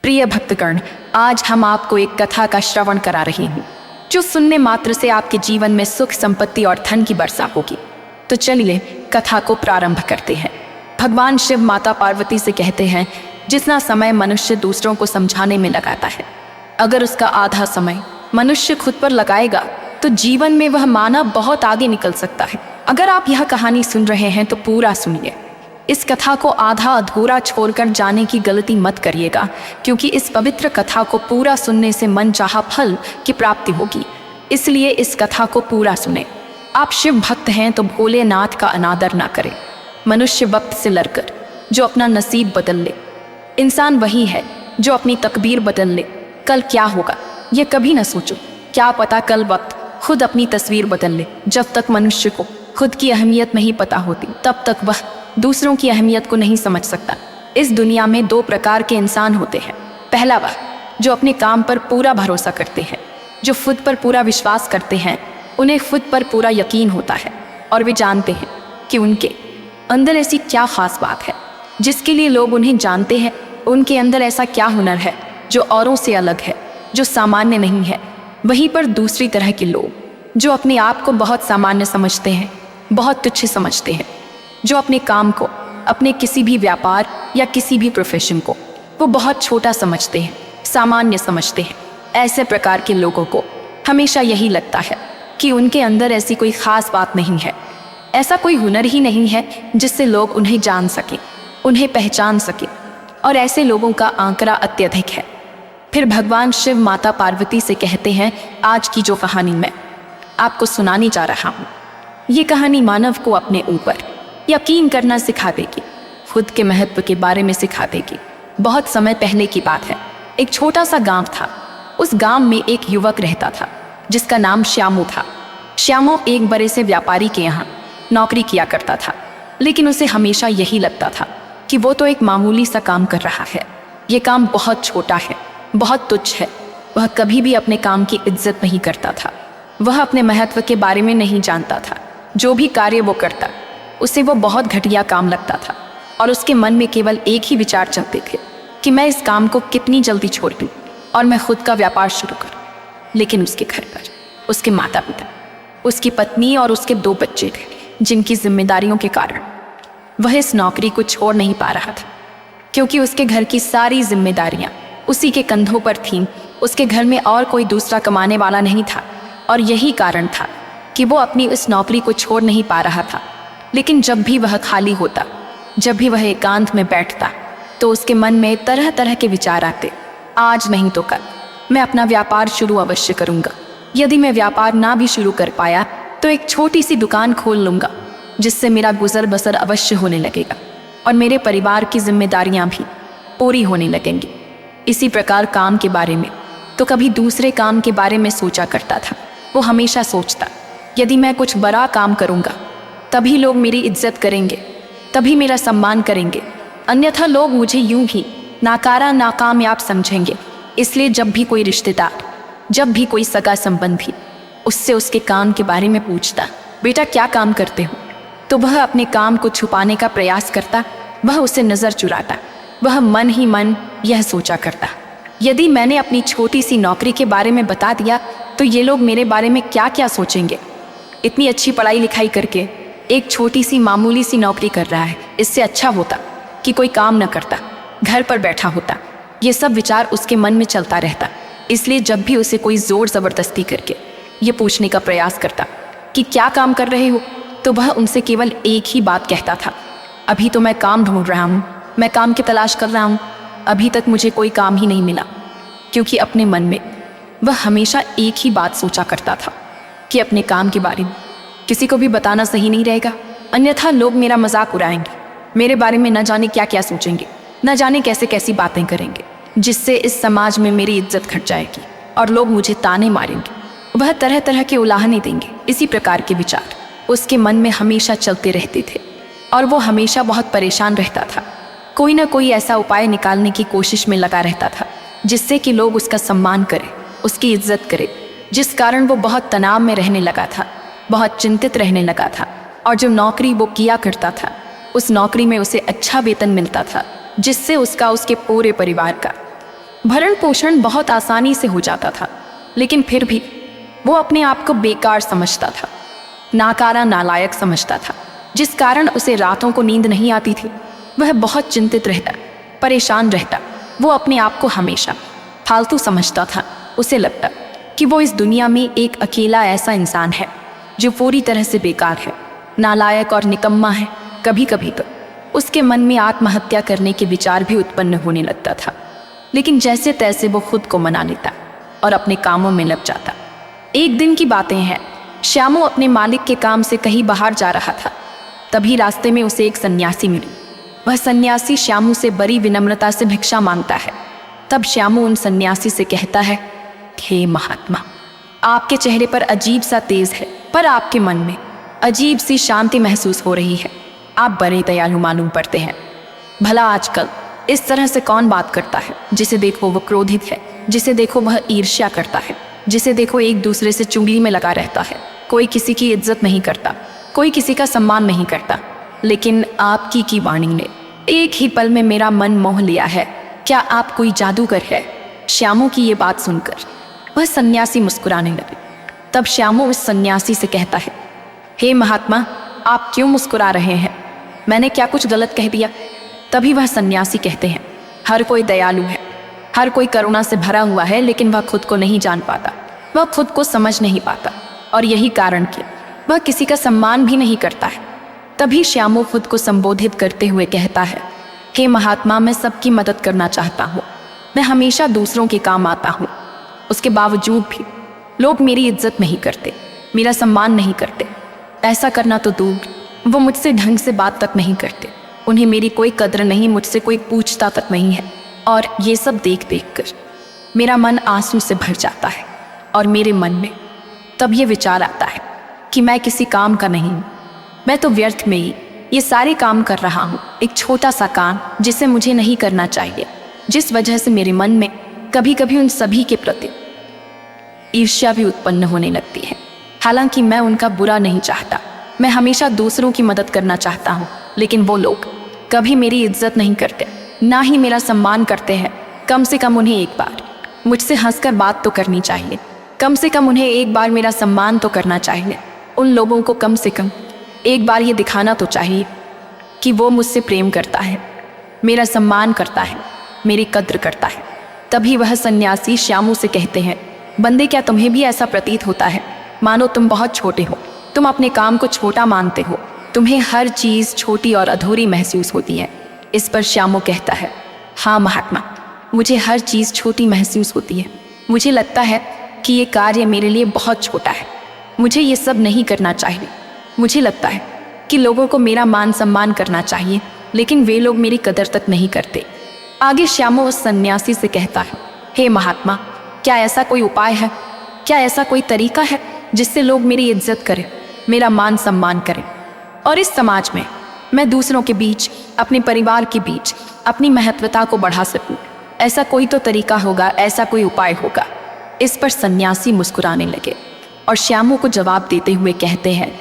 प्रिय भक्तगण, आज हम आपको एक कथा का श्रवण करा रहे हैं जो सुनने मात्र से आपके जीवन में सुख, संपत्ति और धन की वर्षा होगी। तो चलिए कथा को प्रारंभ करते हैं। भगवान शिव माता पार्वती से कहते हैं, जितना समय मनुष्य दूसरों को समझाने में लगाता है, अगर उसका आधा समय मनुष्य खुद पर लगाएगा तो जीवन में वह मानव बहुत आगे निकल सकता है। अगर आप यह कहानी सुन रहे हैं तो पूरा सुनिए। इस कथा को आधा अधूरा छोड़कर जाने की गलती मत करिएगा, क्योंकि इस पवित्र कथा को पूरा सुनने से मन चाहा फल की प्राप्ति होगी। इसलिए इस कथा को पूरा सुने। आप शिव भक्त हैं तो भोलेनाथ का अनादर ना करें। मनुष्य वक्त से लड़कर जो अपना नसीब बदल ले, इंसान वही है जो अपनी तकदीर बदल ले। कल क्या होगा ये कभी न सोचो, क्या पता कल वक्त खुद अपनी तस्वीर बदल ले। जब तक मनुष्य को खुद की अहमियत नहीं पता होती, तब तक वह दूसरों की अहमियत को नहीं समझ सकता। इस दुनिया में दो प्रकार के इंसान होते हैं। पहला वह जो अपने काम पर पूरा भरोसा करते हैं, जो खुद पर पूरा विश्वास करते हैं, उन्हें खुद पर पूरा यकीन होता है और वे जानते हैं कि उनके अंदर ऐसी क्या खास बात है जिसके लिए लोग उन्हें जानते हैं। उनके अंदर ऐसा क्या हुनर है जो औरों से अलग है, जो सामान्य नहीं है। वहीं पर दूसरी तरह के लोग जो अपने आप को बहुत सामान्य समझते हैं, बहुत तुच्छ समझते हैं, जो अपने काम को, अपने किसी भी व्यापार या किसी भी प्रोफेशन को वो बहुत छोटा समझते हैं, सामान्य समझते हैं। ऐसे प्रकार के लोगों को हमेशा यही लगता है कि उनके अंदर ऐसी कोई ख़ास बात नहीं है, ऐसा कोई हुनर ही नहीं है जिससे लोग उन्हें जान सकें, उन्हें पहचान सकें, और ऐसे लोगों का आंकड़ा अत्यधिक है। फिर भगवान शिव माता पार्वती से कहते हैं, आज की जो कहानी मैं आपको सुनाने जा रहा हूँ, ये कहानी मानव को अपने ऊपर यकीन करना सिखा देगी, खुद के महत्व के बारे में सिखा देगी। बहुत समय पहले की बात है। एक छोटा सा गांव था। उस गांव में एक युवक रहता था जिसका नाम श्यामू था। श्यामू एक बड़े से व्यापारी के यहाँ नौकरी किया करता था, लेकिन उसे हमेशा यही लगता था कि वो तो एक मामूली सा काम कर रहा है। ये काम बहुत छोटा है, बहुत तुच्छ है। वह कभी भी अपने काम की इज्जत नहीं करता था। वह अपने महत्व के बारे में नहीं जानता था। जो भी कार्य वो करता उसे वो बहुत घटिया काम लगता था, और उसके मन में केवल एक ही विचार चलते थे कि मैं इस काम को कितनी जल्दी छोड़ दूँ और मैं खुद का व्यापार शुरू करूँ। लेकिन उसके घर पर उसके माता पिता, उसकी पत्नी और उसके 2 बच्चे थे, जिनकी जिम्मेदारियों के कारण वह इस नौकरी को छोड़ नहीं पा रहा था, क्योंकि उसके घर की सारी जिम्मेदारियाँ उसी के कंधों पर थीं। उसके घर में और कोई दूसरा कमाने वाला नहीं था, और यही कारण था कि वो अपनी इस नौकरी को छोड़ नहीं पा रहा था। लेकिन जब भी वह खाली होता, जब भी वह एकांत में बैठता, तो उसके मन में तरह तरह के विचार आते। आज नहीं तो कल मैं अपना व्यापार शुरू अवश्य करूँगा। यदि मैं व्यापार ना भी शुरू कर पाया तो एक छोटी सी दुकान खोल लूँगा, जिससे मेरा गुजर बसर अवश्य होने लगेगा और मेरे परिवार की जिम्मेदारियाँ भी पूरी होने लगेंगी। इसी प्रकार काम के बारे में तो कभी दूसरे काम के बारे में सोचा करता था। वो हमेशा सोचता, यदि मैं कुछ बड़ा काम करूँगा तभी लोग मेरी इज्जत करेंगे, तभी मेरा सम्मान करेंगे, अन्यथा लोग मुझे यूं ही नाकारा, नाकामयाब समझेंगे। इसलिए जब भी कोई रिश्तेदार, जब भी कोई सगा संबंधी उससे उसके काम के बारे में पूछता, बेटा क्या काम करते हो, तो वह अपने काम को छुपाने का प्रयास करता। वह उसे नज़र चुराता। वह मन ही मन यह सोचा करता, यदि मैंने अपनी छोटी सी नौकरी के बारे में बता दिया तो ये लोग मेरे बारे में क्या क्या सोचेंगे। इतनी अच्छी पढ़ाई लिखाई करके एक छोटी सी मामूली सी नौकरी कर रहा है, इससे अच्छा होता कि कोई काम न करता, घर पर बैठा होता। ये सब विचार उसके मन में चलता रहता। इसलिए जब भी उसे कोई ज़ोर ज़बरदस्ती करके ये पूछने का प्रयास करता कि क्या काम कर रहे हो, तो वह उनसे केवल एक ही बात कहता था, अभी तो मैं काम ढूंढ रहा हूँ, मैं काम की तलाश कर रहा हूँ, अभी तक मुझे कोई काम ही नहीं मिला। क्योंकि अपने मन में वह हमेशा एक ही बात सोचा करता था कि अपने काम के बारे में किसी को भी बताना सही नहीं रहेगा, अन्यथा लोग मेरा मजाक उड़ाएंगे, मेरे बारे में न जाने क्या क्या सोचेंगे, न जाने कैसे कैसी बातें करेंगे, जिससे इस समाज में मेरी इज्जत घट जाएगी और लोग मुझे ताने मारेंगे। वह तरह तरह के उलाहने देंगे। इसी प्रकार के विचार उसके मन में हमेशा चलते रहते थे, और वो हमेशा बहुत परेशान रहता था। कोई ना कोई ऐसा उपाय निकालने की कोशिश में लगा रहता था जिससे कि लोग उसका सम्मान करें, उसकी इज्जत करें, जिस कारण वो बहुत तनाव में रहने लगा था, बहुत चिंतित रहने लगा था। और जो नौकरी वो किया करता था, उस नौकरी में उसे अच्छा वेतन मिलता था, जिससे उसका, उसके पूरे परिवार का भरण पोषण बहुत आसानी से हो जाता था, लेकिन फिर भी वो अपने आप को बेकार समझता था, नाकारा नालायक समझता था, जिस कारण उसे रातों को नींद नहीं आती थी। वह बहुत चिंतित रहता, परेशान रहता। वो अपने आप को हमेशा फालतू समझता था। उसे लगता कि वो इस दुनिया में एक अकेला ऐसा इंसान है जो पूरी तरह से बेकार है, नालायक और निकम्मा है। कभी कभी तो उसके मन में आत्महत्या करने के विचार भी उत्पन्न होने लगता था, लेकिन जैसे तैसे वो खुद को मना लेता और अपने कामों में लग जाता। एक दिन की बातें हैं, श्यामू अपने मालिक के काम से कहीं बाहर जा रहा था। तभी रास्ते में उसे एक सन्यासी मिली। वह सन्यासी श्यामू से बड़ी विनम्रता से भिक्षा मांगता है। तब श्यामू उन सन्यासी से कहता है, हे महात्मा, आपके चेहरे पर अजीब सा तेज है, पर आपके मन में अजीब सी शांति महसूस हो रही है। आप बड़े दयालु मालूम पड़ते हैं। भला आजकल इस तरह से कौन बात करता है? जिसे देखो वह क्रोधित है, जिसे देखो वह ईर्ष्या करता है, जिसे देखो एक दूसरे से चुगली में लगा रहता है। कोई किसी की इज्जत नहीं करता, कोई किसी का सम्मान नहीं करता। लेकिन आपकी की वाणी ने एक ही पल में मेरा मन मोह लिया है। क्या आप कोई जादूगर है? श्यामू की ये बात सुनकर वह सन्यासी मुस्कुराने लगे। तब श्यामू उस सन्यासी से कहता है, हे महात्मा, आप क्यों मुस्कुरा रहे हैं? मैंने क्या कुछ गलत कह दिया? तभी वह सन्यासी कहते हैं, हर कोई दयालु है, हर कोई करुणा से भरा हुआ है, लेकिन वह खुद को नहीं जान पाता, वह खुद को समझ नहीं पाता, और यही कारण कि वह किसी का सम्मान भी नहीं करता है। तभी श्यामू खुद को संबोधित करते हुए कहता है, हे महात्मा, मैं सबकी मदद करना चाहता हूँ, मैं हमेशा दूसरों के काम आता हूँ। उसके बावजूद भी लोग मेरी इज्जत नहीं करते, मेरा सम्मान नहीं करते। ऐसा करना तो दूर, वो मुझसे ढंग से बात तक नहीं करते, उन्हें मेरी कोई कद्र नहीं, मुझसे कोई पूछता तक नहीं है। और ये सब देख देख कर मेरा मन आंसू से भर जाता है, और मेरे मन में तब ये विचार आता है कि मैं किसी काम का नहीं हूँ, मैं तो व्यर्थ में ही ये सारे काम कर रहा हूँ। एक छोटा सा काम जिसे मुझे नहीं करना चाहिए, जिस वजह से मेरे मन में कभी कभी उन सभी के प्रति ईर्ष्या भी उत्पन्न होने लगती है। हालांकि मैं उनका बुरा नहीं चाहता, मैं हमेशा दूसरों की मदद करना चाहता हूँ, लेकिन वो लोग कभी मेरी इज्जत नहीं करते, ना ही मेरा सम्मान करते हैं। कम से कम उन्हें एक बार मुझसे हंसकर बात तो करनी चाहिए, कम से कम उन्हें एक बार मेरा सम्मान तो करना चाहिए। उन लोगों को कम से कम एक बार ये दिखाना तो चाहिए कि वो मुझसे प्रेम करता है, मेरा सम्मान करता है, मेरी कद्र करता है। तभी वह सन्यासी श्यामू से कहते हैं, बंदे, क्या तुम्हें भी ऐसा प्रतीत होता है? मानो तुम बहुत छोटे हो, तुम अपने काम को छोटा मानते हो, तुम्हें हर चीज़ छोटी और अधूरी महसूस होती है। इस पर श्यामू कहता है, हाँ महात्मा, मुझे हर चीज़ छोटी महसूस होती है। मुझे लगता है कि ये कार्य मेरे लिए बहुत छोटा है, मुझे ये सब नहीं करना चाहिए। मुझे लगता है कि लोगों को मेरा मान सम्मान करना चाहिए, लेकिन वे लोग मेरी कदर तक नहीं करते। आगे श्यामू उस सन्यासी से कहता है, हे महात्मा, क्या ऐसा कोई उपाय है, क्या ऐसा कोई तरीका है जिससे लोग मेरी इज्जत करें, मेरा मान सम्मान करें, और इस समाज में मैं दूसरों के बीच, अपने परिवार के बीच अपनी महत्वता को बढ़ा सकूं? ऐसा कोई तो तरीका होगा, ऐसा कोई उपाय होगा। इस पर सन्यासी मुस्कुराने लगे और श्यामू को जवाब देते हुए कहते हैं,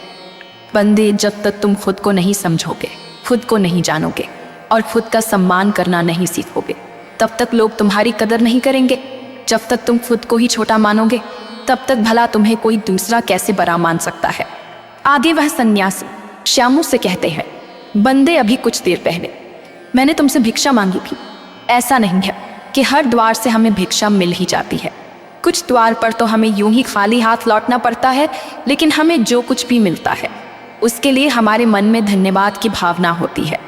बंदे, जब तक तुम खुद को नहीं समझोगे, खुद को नहीं जानोगे और खुद का सम्मान करना नहीं सीखोगे, तब तक लोग तुम्हारी कदर नहीं करेंगे। जब तक तुम खुद को ही छोटा मानोगे, तब तक भला तुम्हें कोई दूसरा कैसे बड़ा मान सकता है। आगे वह सन्यासी श्यामू से कहते हैं, बंदे, अभी कुछ देर पहले मैंने तुमसे भिक्षा मांगी थी। ऐसा नहीं है कि हर द्वार से हमें भिक्षा मिल ही जाती है, कुछ द्वार पर तो हमें यूं ही खाली हाथ लौटना पड़ता है, लेकिन हमें जो कुछ भी मिलता है उसके लिए हमारे मन में धन्यवाद की भावना होती है।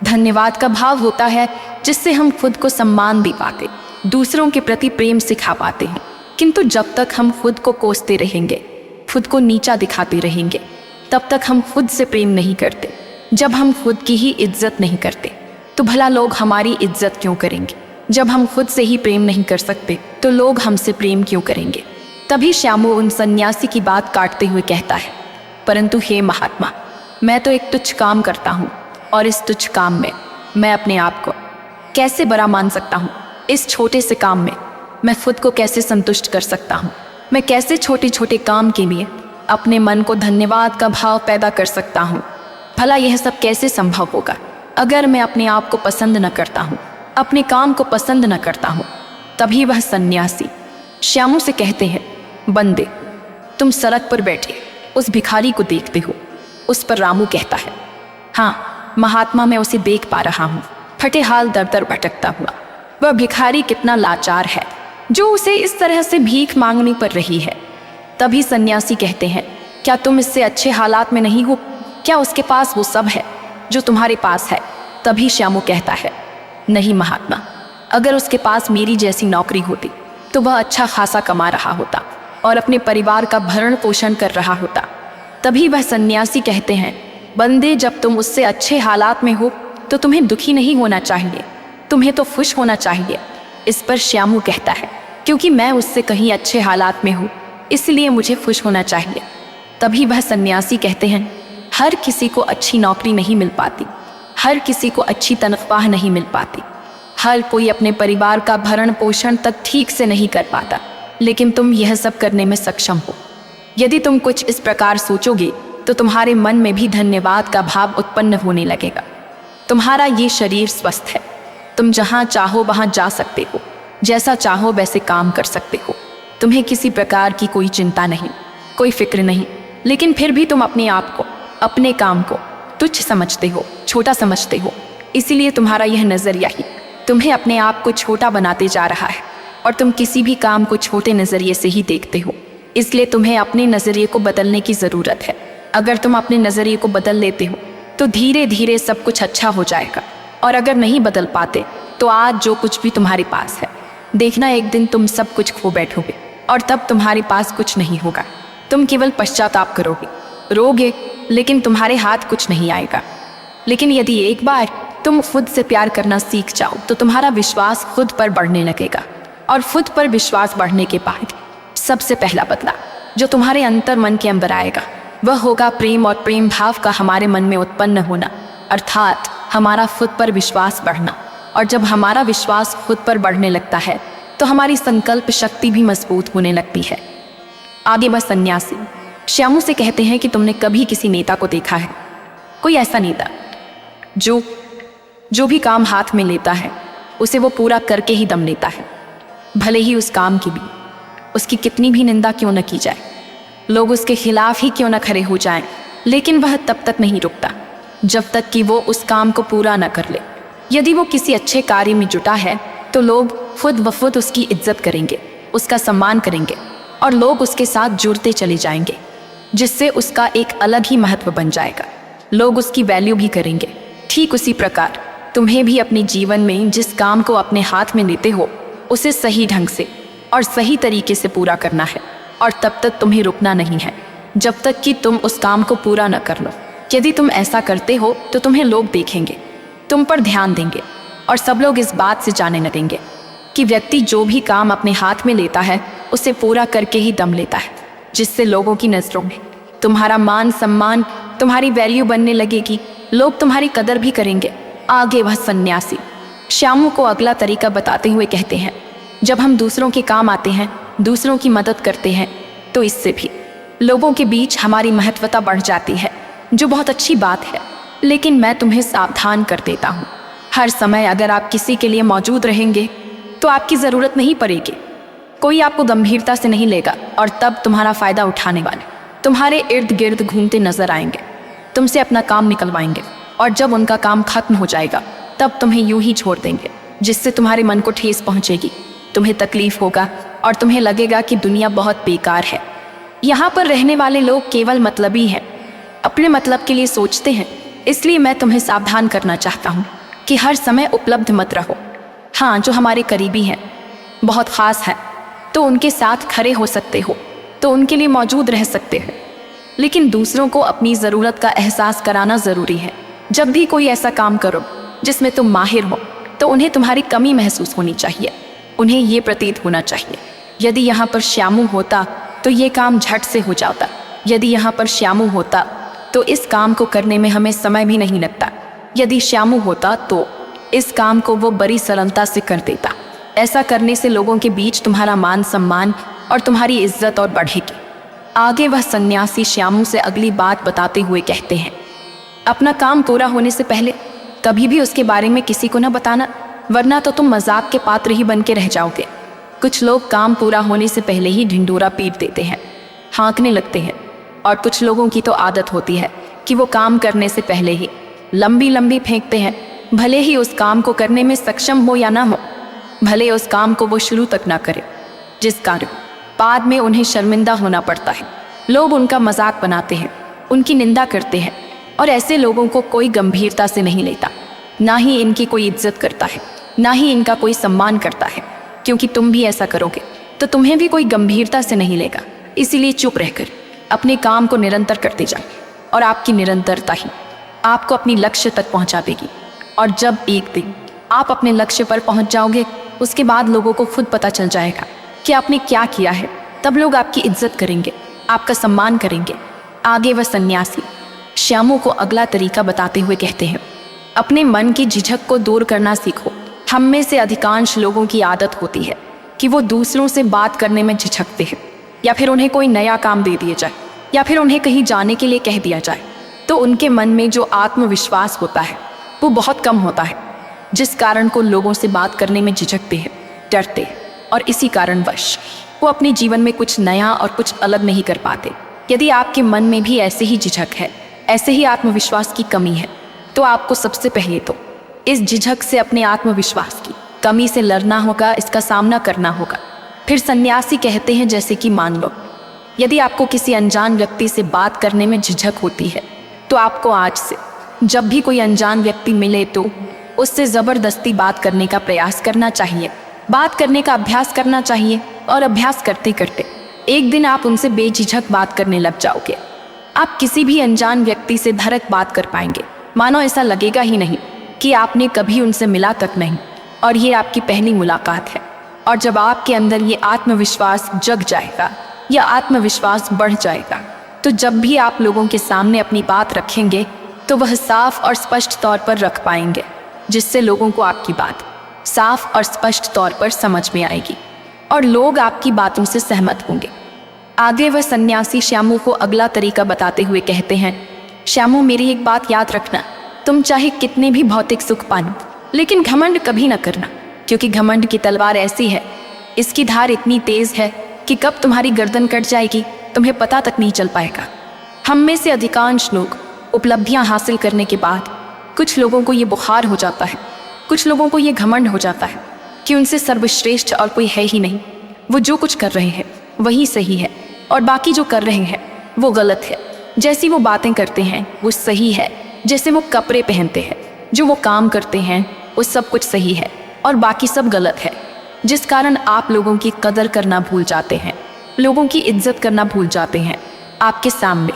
धन्यवाद का भाव होता है जिससे हम खुद को सम्मान दे पाते, दूसरों के प्रति प्रेम सिखा पाते हैं। किंतु जब तक हम खुद को कोसते रहेंगे, खुद को नीचा दिखाते रहेंगे, तब तक हम खुद से प्रेम नहीं करते। जब हम खुद की ही इज्जत नहीं करते, तो भला लोग हमारी इज्जत क्यों करेंगे? जब हम खुद से ही प्रेम नहीं कर सकते, तो लोग हमसे प्रेम क्यों करेंगे? तभी श्यामू उन सन्यासी की बात काटते हुए कहता है, परंतु हे महात्मा, मैं तो एक तुच्छ काम करता हूँ, और इस तुच्छ काम में मैं अपने आप को कैसे बड़ा मान सकता हूँ? इस छोटे से काम में मैं खुद को कैसे संतुष्ट कर सकता हूँ? मैं कैसे छोटे छोटे काम के लिए अपने मन को धन्यवाद का भाव पैदा कर सकता हूँ? भला यह सब कैसे संभव होगा अगर मैं अपने आप को पसंद न करता हूँ, अपने काम को पसंद न करता हूँ? तभी वह सन्यासी श्यामू से कहते हैं, बंदे, तुम सड़क पर बैठे उस भिखारी को देखते हो। उस पर रामू कहता है, हाँ महात्मा, मैं उसे देख पा रहा हूँ, फटे हाल दर दर भटकता हुआ। वह भिखारी कितना लाचार है जो उसे इस तरह से भीख मांगनी पड़ रही है। तभी सन्यासी कहते हैं, क्या तुम इससे अच्छे हालात में नहीं हो? क्या उसके पास वो सब है जो तुम्हारे पास है? तभी श्यामू कहता है, नहीं महात्मा, अगर उसके पास मेरी जैसी नौकरी होती तो वह अच्छा खासा कमा रहा होता और अपने परिवार का भरण पोषण कर रहा होता। तभी वह सन्यासी कहते हैं, बंदे, जब तुम उससे अच्छे हालात में हो तो तुम्हें दुखी नहीं होना चाहिए, तुम्हें तो खुश होना चाहिए। इस पर श्यामू कहता है, क्योंकि मैं उससे कहीं अच्छे हालात में हूँ इसलिए मुझे खुश होना चाहिए। तभी वह सन्यासी कहते हैं, हर किसी को अच्छी नौकरी नहीं मिल पाती, हर किसी को अच्छी तनख्वाह नहीं मिल पाती, हर कोई अपने परिवार का भरण पोषण तक ठीक से नहीं कर पाता, लेकिन तुम यह सब करने में सक्षम हो। यदि तुम कुछ इस प्रकार सोचोगे तो तुम्हारे मन में भी धन्यवाद का भाव उत्पन्न होने लगेगा। तुम्हारा ये शरीर स्वस्थ है, तुम जहाँ चाहो वहाँ जा सकते हो, जैसा चाहो वैसे काम कर सकते हो, तुम्हें किसी प्रकार की कोई चिंता नहीं, कोई फिक्र नहीं, लेकिन फिर भी तुम अपने आप को, अपने काम को तुच्छ समझते हो, छोटा समझते हो। इसीलिए तुम्हारा यह नज़रिया ही तुम्हें अपने आप को छोटा बनाते जा रहा है और तुम किसी भी काम को छोटे नज़रिए से ही देखते हो। इसलिए तुम्हें अपने नज़रिए को बदलने की ज़रूरत है। अगर तुम अपने नज़रिए को बदल लेते हो तो धीरे धीरे सब कुछ अच्छा हो जाएगा, और अगर नहीं बदल पाते तो आज जो कुछ भी तुम्हारे पास है, देखना एक दिन तुम सब कुछ खो बैठोगे और तब तुम्हारे पास कुछ नहीं होगा। तुम केवल पश्चाताप करोगे, रोगे, लेकिन तुम्हारे हाथ कुछ नहीं आएगा। लेकिन यदि एक बार तुम खुद से प्यार करना सीख जाओ तो तुम्हारा विश्वास खुद पर बढ़ने लगेगा, और खुद पर विश्वास बढ़ने के बाद सबसे पहला बदलाव जो तुम्हारे अंतर मन के अंदर आएगा वह होगा प्रेम, और प्रेम भाव का हमारे मन में उत्पन्न होना, अर्थात हमारा खुद पर विश्वास बढ़ना। और जब हमारा विश्वास खुद पर बढ़ने लगता है तो हमारी संकल्प शक्ति भी मजबूत होने लगती है। आगे वह सन्यासी श्यामू से कहते हैं कि तुमने कभी किसी नेता को देखा है? कोई ऐसा नेता जो भी काम हाथ में लेता है उसे वो पूरा करके ही दम लेता है, भले ही उस काम की भी उसकी कितनी भी निंदा क्यों न की जाए, लोग उसके खिलाफ ही क्यों न खड़े हो जाएं, लेकिन वह तब तक नहीं रुकता जब तक कि वो उस काम को पूरा न कर ले। यदि वो किसी अच्छे कार्य में जुटा है तो लोग खुद ब खुद उसकी इज्जत करेंगे, उसका सम्मान करेंगे, और लोग उसके साथ जुड़ते चले जाएंगे, जिससे उसका एक अलग ही महत्व बन जाएगा। लोग उसकी वैल्यू भी करेंगे। ठीक उसी प्रकार तुम्हें भी अपने जीवन में जिस काम को अपने हाथ में लेते हो उसे सही ढंग से और सही तरीके से पूरा करना है, और तब तक तुम्हें रुकना नहीं है जब तक कि तुम उस काम को पूरा न कर लो। यदि तुम ऐसा करते हो तो तुम्हें लोग देखेंगे, तुम पर ध्यान देंगे, और सब लोग इस बात से जानने लगेंगे कि व्यक्ति जो भी काम अपने हाथ में लेता है उसे पूरा करके ही दम लेता है, जिससे लोगों की नज़रों में तुम्हारा मान सम्मान, तुम्हारी वैल्यू बनने लगेगी, लोग तुम्हारी कदर भी करेंगे। आगे वह सन्यासी श्यामू को अगला तरीका बताते हुए कहते हैं, जब हम दूसरों के काम आते हैं, दूसरों की मदद करते हैं, तो इससे भी लोगों के बीच हमारी महत्वता बढ़ जाती है, जो बहुत अच्छी बात है। लेकिन मैं तुम्हें सावधान कर देता हूँ, हर समय अगर आप किसी के लिए मौजूद रहेंगे तो आपकी ज़रूरत नहीं पड़ेगी, कोई आपको गंभीरता से नहीं लेगा, और तब तुम्हारा फ़ायदा उठाने वाले तुम्हारे इर्द गिर्द घूमते नजर आएंगे, तुमसे अपना काम निकलवाएंगे, और जब उनका काम खत्म हो जाएगा तब तुम्हें यूं ही छोड़ देंगे, जिससे तुम्हारे मन को ठेस पहुंचेगी, तुम्हें तकलीफ होगा और तुम्हें लगेगा कि दुनिया बहुत बेकार है। यहाँ पर रहने वाले लोग केवल मतलबी हैं, अपने मतलब के लिए सोचते हैं। इसलिए मैं तुम्हें सावधान करना चाहता हूँ कि हर समय उपलब्ध मत रहो। हाँ, जो हमारे करीबी हैं, बहुत ख़ास हैं, तो उनके साथ खड़े हो सकते हो, तो उनके लिए मौजूद रह सकते हैं, लेकिन दूसरों को अपनी ज़रूरत का एहसास कराना ज़रूरी है। जब भी कोई ऐसा काम करो जिसमें तुम माहिर हो तो उन्हें तुम्हारी कमी महसूस होनी चाहिए, उन्हें ये प्रतीत होना चाहिए, यदि यहाँ पर श्यामू होता तो ये काम झट से हो जाता, यदि यहाँ पर श्यामू होता तो इस काम को करने में हमें समय भी नहीं लगता, यदि श्यामू होता तो इस काम को वो बड़ी सरलता से कर देता। ऐसा करने से लोगों के बीच तुम्हारा मान सम्मान और तुम्हारी इज्जत और बढ़ेगी। आगे वह सन्यासी श्यामू से अगली बात बताते हुए कहते हैं, अपना काम पूरा होने से पहले कभी भी उसके बारे में किसी को न बताना, वरना तो तुम मजाक के पात्र ही बन के रह जाओगे। कुछ लोग काम पूरा होने से पहले ही ढिंढोरा पीट देते हैं, हाँकने लगते हैं। और कुछ लोगों की तो आदत होती है कि वो काम करने से पहले ही लंबी लंबी फेंकते हैं, भले ही उस काम को करने में सक्षम हो या ना हो, भले उस काम को वो शुरू तक ना करे, जिस कारण बाद में उन्हें शर्मिंदा होना पड़ता है। लोग उनका मजाक बनाते हैं, उनकी निंदा करते हैं, और ऐसे लोगों को कोई गंभीरता से नहीं लेता, ना ही इनकी कोई इज्जत करता है, ना ही इनका कोई सम्मान करता है। क्योंकि तुम भी ऐसा करोगे तो तुम्हें भी कोई गंभीरता से नहीं लेगा। इसीलिए चुप रहकर अपने काम को निरंतर करते जाओ, और आपकी निरंतरता ही आपको अपनी लक्ष्य तक पहुंचा देगी। और जब एक दिन आप अपने लक्ष्य पर पहुंच जाओगे, उसके बाद लोगों को खुद पता चल जाएगा कि आपने क्या किया है। तब लोग आपकी इज्जत करेंगे, आपका सम्मान करेंगे। आगे वह सन्यासी श्यामू को अगला तरीका बताते हुए कहते हैं, अपने मन की झिझक को दूर करना सीखो। हम में से अधिकांश लोगों की आदत होती है कि वो दूसरों से बात करने में झिझकते हैं, या फिर उन्हें कोई नया काम दे दिया जाए, या फिर उन्हें कहीं जाने के लिए कह दिया जाए, तो उनके मन में जो आत्मविश्वास होता है वो बहुत कम होता है, जिस कारण को लोगों से बात करने में झिझकते हैं, डरते हैं, और इसी कारणवश वो अपने जीवन में कुछ नया और कुछ अलग नहीं कर पाते। यदि आपके मन में भी ऐसे ही झिझक है, ऐसे ही आत्मविश्वास की कमी है, तो आपको सबसे पहले तो इस झिझक से, अपने आत्मविश्वास की कमी से लड़ना होगा, इसका सामना करना होगा। फिर सन्यासी कहते हैं, जैसे कि मान लो यदि आपको किसी अनजान व्यक्ति से बात करने में झिझक होती है, तो आपको आज से जब भी कोई अनजान व्यक्ति मिले तो उससे ज़बरदस्ती बात करने का प्रयास करना चाहिए, बात करने का अभ्यास करना चाहिए। और अभ्यास करते करते एक दिन आप उनसे बेझिझक बात करने लग जाओगे। आप किसी भी अनजान व्यक्ति से धड़क बात कर पाएंगे, मानो ऐसा लगेगा ही नहीं कि आपने कभी उनसे मिला तक नहीं, और ये आपकी पहली मुलाकात है। और जब आपके अंदर ये आत्मविश्वास जग जाएगा या आत्मविश्वास बढ़ जाएगा, तो जब भी आप लोगों के सामने अपनी बात रखेंगे तो वह साफ और स्पष्ट तौर पर रख पाएंगे, जिससे लोगों को आपकी बात साफ और स्पष्ट तौर पर समझ में आएगी और लोग आपकी बातों से सहमत होंगे। आगे वह सन्यासी श्यामू को अगला तरीका बताते हुए कहते हैं, श्यामू मेरी एक बात याद रखना, तुम चाहे कितने भी भौतिक सुख पानो, लेकिन घमंड कभी न करना, क्योंकि घमंड की तलवार ऐसी है, इसकी धार इतनी तेज है कि कब तुम्हारी गर्दन कट जाएगी तुम्हें पता तक नहीं चल पाएगा। हम में से अधिकांश लोग उपलब्धियां हासिल करने के बाद कुछ लोगों को ये बुखार हो जाता है, कुछ लोगों को ये घमंड हो जाता है कि उनसे सर्वश्रेष्ठ और कोई है ही नहीं। वो जो कुछ कर रहे हैं वही सही है और बाकी जो कर रहे हैं वो गलत है। जैसी वो बातें करते हैं वो सही है, जैसे वो कपड़े पहनते हैं, जो वो काम करते हैं वो सब कुछ सही है और बाकी सब गलत है, जिस कारण आप लोगों की कदर करना भूल जाते हैं, लोगों की इज्जत करना भूल जाते हैं। आपके सामने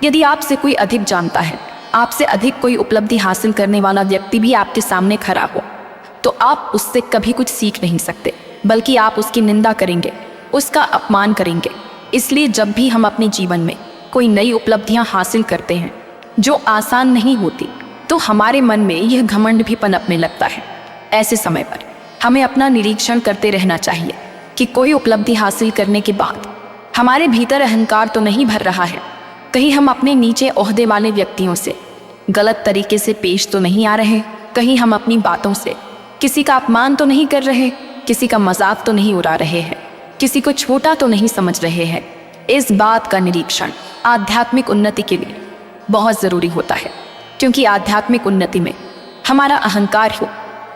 यदि आपसे कोई अधिक जानता है, आपसे अधिक कोई उपलब्धि हासिल करने वाला व्यक्ति भी आपके सामने खड़ा हो, तो आप उससे कभी कुछ सीख नहीं सकते, बल्कि आप उसकी निंदा करेंगे, उसका अपमान करेंगे। इसलिए जब भी हम अपने जीवन में कोई नई उपलब्धियां हासिल करते हैं जो आसान नहीं होती, तो हमारे मन में यह घमंड भी पनपने लगता है। ऐसे समय पर हमें अपना निरीक्षण करते रहना चाहिए कि कोई उपलब्धि हासिल करने के बाद हमारे भीतर अहंकार तो नहीं भर रहा है, कहीं हम अपने नीचे ओहदे वाले व्यक्तियों से गलत तरीके से पेश तो नहीं आ रहे, कहीं हम अपनी बातों से किसी का अपमान तो नहीं कर रहे, किसी का मजाक तो नहीं उड़ा रहे हैं, किसी को छोटा तो नहीं समझ रहे हैं। इस बात का निरीक्षण आध्यात्मिक उन्नति के लिए बहुत ज़रूरी होता है, क्योंकि आध्यात्मिक उन्नति में हमारा अहंकार ही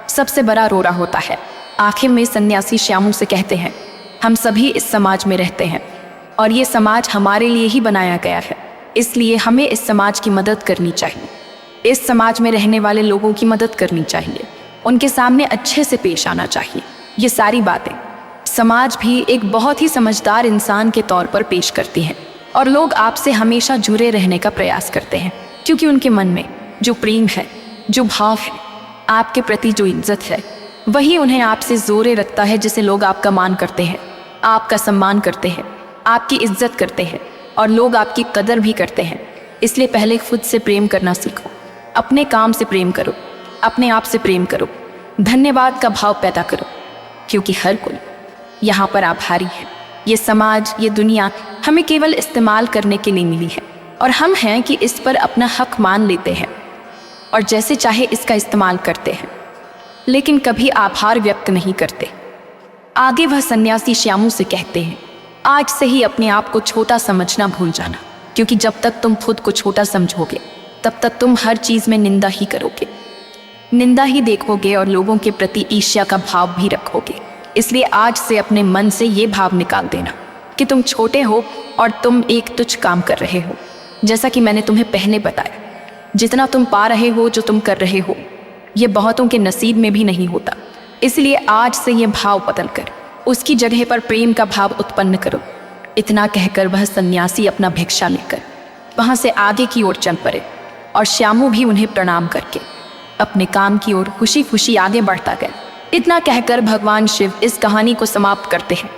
सबसे बड़ा रोड़ा होता है। आखिर में सन्यासी श्यामू से कहते हैं, हम सभी इस समाज में रहते हैं और ये समाज हमारे लिए ही बनाया गया है, इसलिए हमें इस समाज की मदद करनी चाहिए, इस समाज में रहने वाले लोगों की मदद करनी चाहिए, उनके सामने अच्छे से पेश आना चाहिए। ये सारी बातें समाज भी एक बहुत ही समझदार इंसान के तौर पर पेश करती है और लोग आपसे हमेशा जुड़े रहने का प्रयास करते हैं, क्योंकि उनके मन में जो प्रेम है, जो भाव है, आपके प्रति जो इज्जत है, वही उन्हें आपसे जोड़े रखता है, जिसे लोग आपका मान करते हैं, आपका सम्मान करते हैं, आपकी इज्जत करते हैं और लोग आपकी कदर भी करते हैं। इसलिए पहले खुद से प्रेम करना सीखो, अपने काम से प्रेम करो, अपने आप से प्रेम करो, धन्यवाद का भाव पैदा करो, क्योंकि हर कोई यहाँ पर आभारी है। ये समाज, ये दुनिया हमें केवल इस्तेमाल करने के लिए मिली है और हम हैं कि इस पर अपना हक मान लेते हैं और जैसे चाहे इसका इस्तेमाल करते हैं, लेकिन कभी आभार व्यक्त नहीं करते। आगे वह सन्यासी श्यामू से कहते हैं, आज से ही अपने आप को छोटा समझना भूल जाना, क्योंकि जब तक तुम खुद को छोटा समझोगे तब तक तुम हर चीज में निंदा ही करोगे, निंदा ही देखोगे और लोगों के प्रति ईर्ष्या का भाव भी रखोगे। इसलिए आज से अपने मन से ये भाव निकाल देना कि तुम छोटे हो और तुम एक तुच्छ काम कर रहे हो। जैसा कि मैंने तुम्हें पहले बताया, जितना तुम पा रहे हो, जो तुम कर रहे हो, ये बहुतों के नसीब में भी नहीं होता। इसलिए आज से ये भाव बदल कर उसकी जगह पर प्रेम का भाव उत्पन्न करो। इतना कहकर वह सन्यासी अपना भिक्षा लेकर वहां से आगे की ओर चल पड़े और श्यामू भी उन्हें प्रणाम करके अपने काम की ओर खुशी खुशी आगे बढ़ता गया। इतना कहकर भगवान शिव इस कहानी को समाप्त करते हैं।